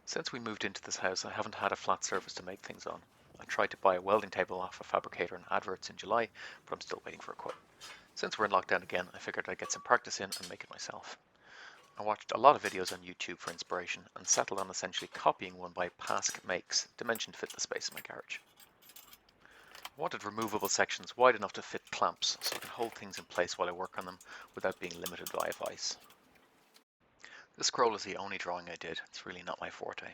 Since we moved into this house, I haven't had a flat surface to make things on. I tried to buy a welding table off a fabricator in adverts in July, but I'm still waiting for a quote. Since we're in lockdown again, I figured I'd get some practice in and make it myself. I watched a lot of videos on YouTube for inspiration and settled on essentially copying one by Pask Makes, dimensioned to fit the space in my garage. I wanted removable sections wide enough to fit clamps so I can hold things in place while I work on them without being limited by a vise. This scroll is the only drawing I did, it's really not my forte.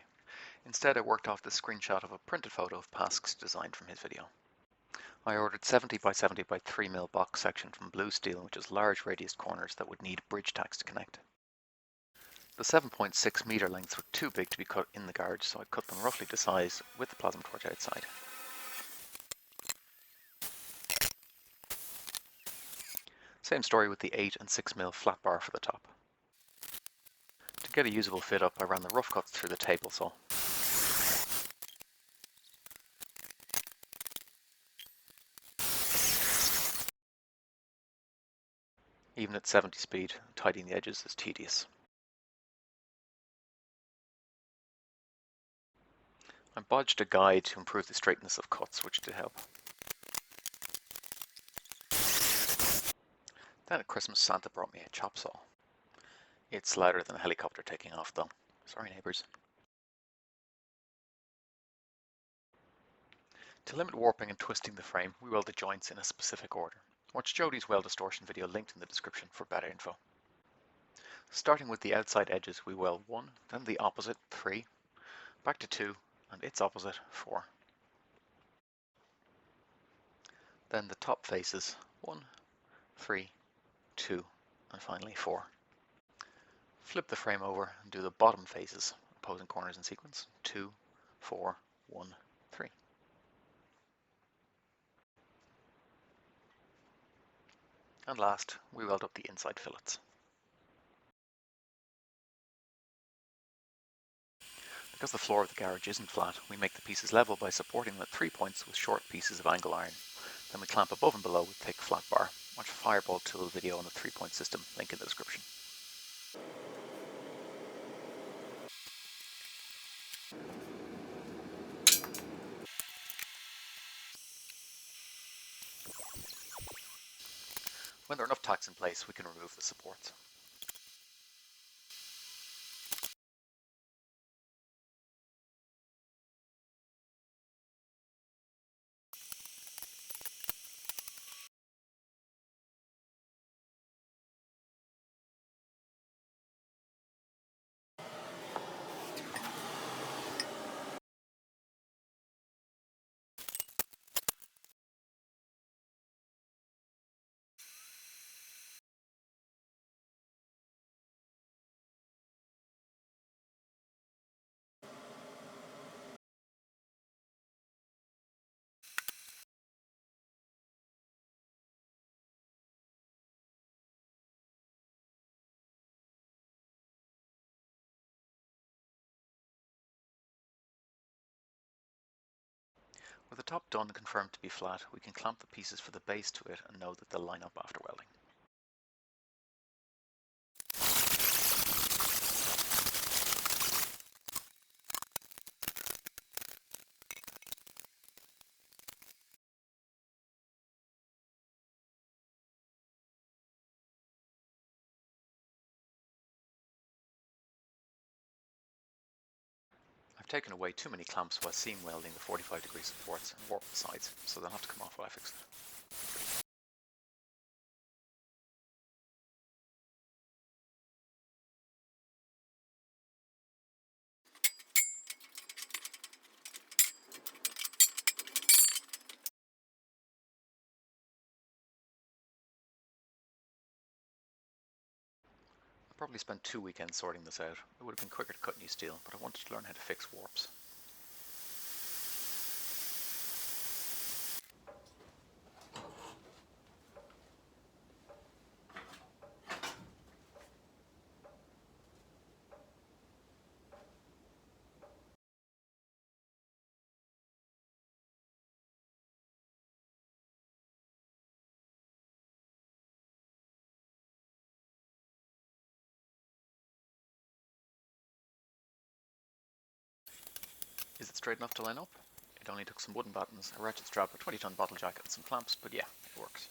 Instead, I worked off this screenshot of a printed photo of Pask's design from his video. I ordered 70 by 70 by 3mm box section from blue steel, which has large radius corners that would need bridge tacks to connect. The 7.6 meter lengths were too big to be cut in the garage, so I cut them roughly to size with the plasma torch outside. Same story with the 8 and 6mm flat bar for the top. To get a usable fit up, I ran the rough cuts through the table saw. Even at 70 speed, tidying the edges is tedious. I bodged a guide to improve the straightness of cuts, which did help. Then at Christmas, Santa brought me a chop saw. It's louder than a helicopter taking off though. Sorry neighbours. To limit warping and twisting the frame, we weld the joints in a specific order. Watch Jody's weld distortion video linked in the description for better info. Starting with the outside edges, we weld 1, then the opposite 3, back to 2, and its opposite 4. Then the top faces 1, 3, 2, and finally 4. Flip the frame over and do the bottom faces, opposing corners in sequence 2, 4, 1, 3. And last, we weld up the inside fillets. Because the floor of the garage isn't flat, we make the pieces level by supporting them at 3 points with short pieces of angle iron. Then we clamp above and below with thick flat bar. Watch a Fireball tool video on the 3-point system, link in the description. When there are enough tacks in place, we can remove the supports. With the top done and confirmed to be flat, we can clamp the pieces for the base to it and know that they'll line up after welding. I've taken away too many clamps while seam welding the 45-degree supports and warped the sides, so they'll have to come off while I fix it. I probably spent 2 weekends sorting this out. It would have been quicker to cut new steel, but I wanted to learn how to fix warps. Is it straight enough to line up? It only took some wooden battens, a ratchet strap, a 20-ton bottle jack and some clamps, but yeah, it works.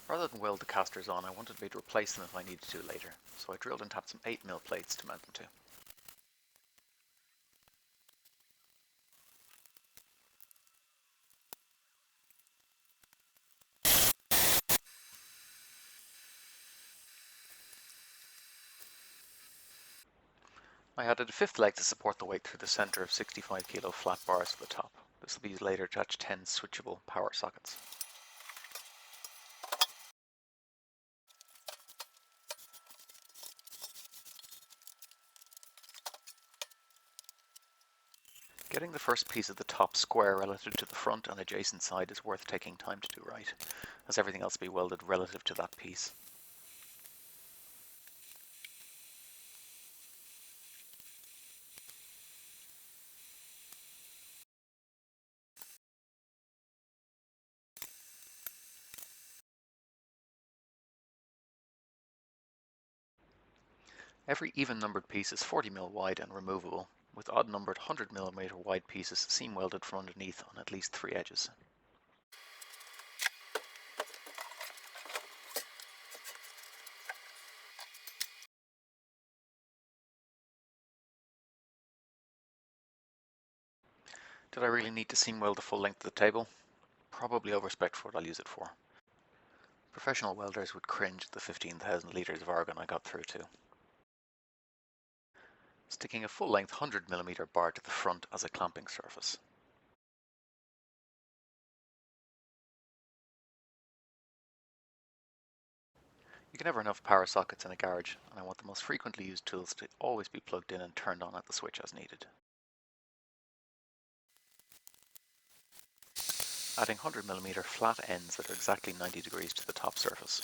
Rather than weld the casters on, I wanted to be able to replace them if I needed to later, so I drilled and tapped some 8mm plates to mount them to. I added a fifth leg to support the weight through the centre of 65 kilo flat bars at the top. This will be used later to attach 10 switchable power sockets. Getting the first piece of the top square relative to the front and adjacent side is worth taking time to do right, as everything else will be welded relative to that piece. Every even-numbered piece is 40mm wide and removable, with odd-numbered 100mm wide pieces seam welded from underneath on at least 3 edges. Did I really need to seam weld the full length of the table? Probably overspec for what I'll use it for. Professional welders would cringe at the 15,000 litres of argon I got through to. Sticking a full-length 100mm bar to the front as a clamping surface. You can never have enough power sockets in a garage, and I want the most frequently used tools to always be plugged in and turned on at the switch as needed. Adding 100mm flat ends that are exactly 90 degrees to the top surface.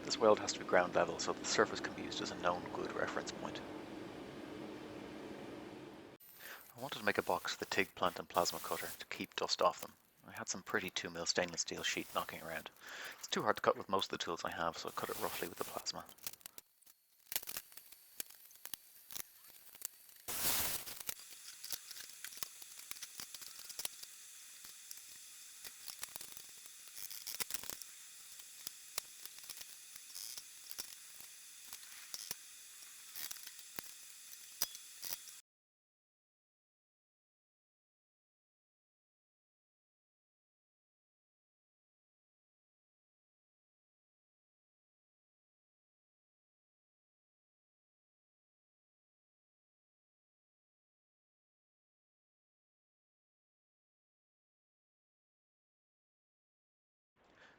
This weld has to be ground level so that the surface can be used as a known good reference point. I wanted to make a box for the TIG plant and plasma cutter to keep dust off them. I had some pretty 2mm stainless steel sheet knocking around. It's too hard to cut with most of the tools I have, so I cut it roughly with the plasma.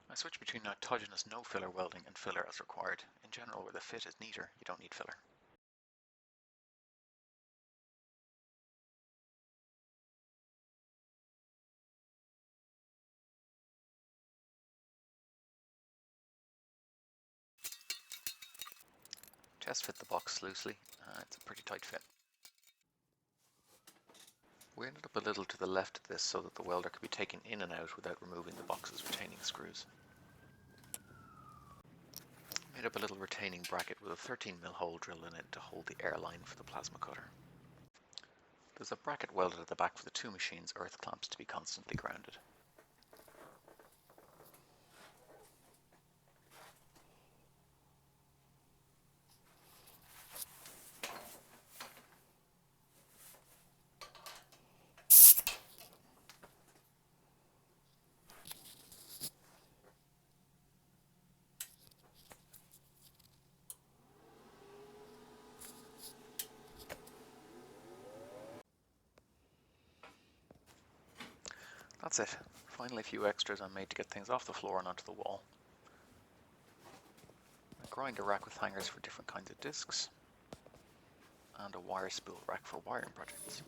I switch between autogenous no filler welding and filler as required. In general, where the fit is neater, you don't need filler. Test fit the box loosely. It's a pretty tight fit. We ended up a little to the left of this so that the welder could be taken in and out without removing the box's retaining screws. Made up a little retaining bracket with a 13mm hole drilled in it to hold the air line for the plasma cutter. There's a bracket welded at the back for the two machines' earth clamps to be constantly grounded. That's it. Finally, a few extras I made to get things off the floor and onto the wall. A grinder rack with hangers for different kinds of discs, and a wire spool rack for wiring projects.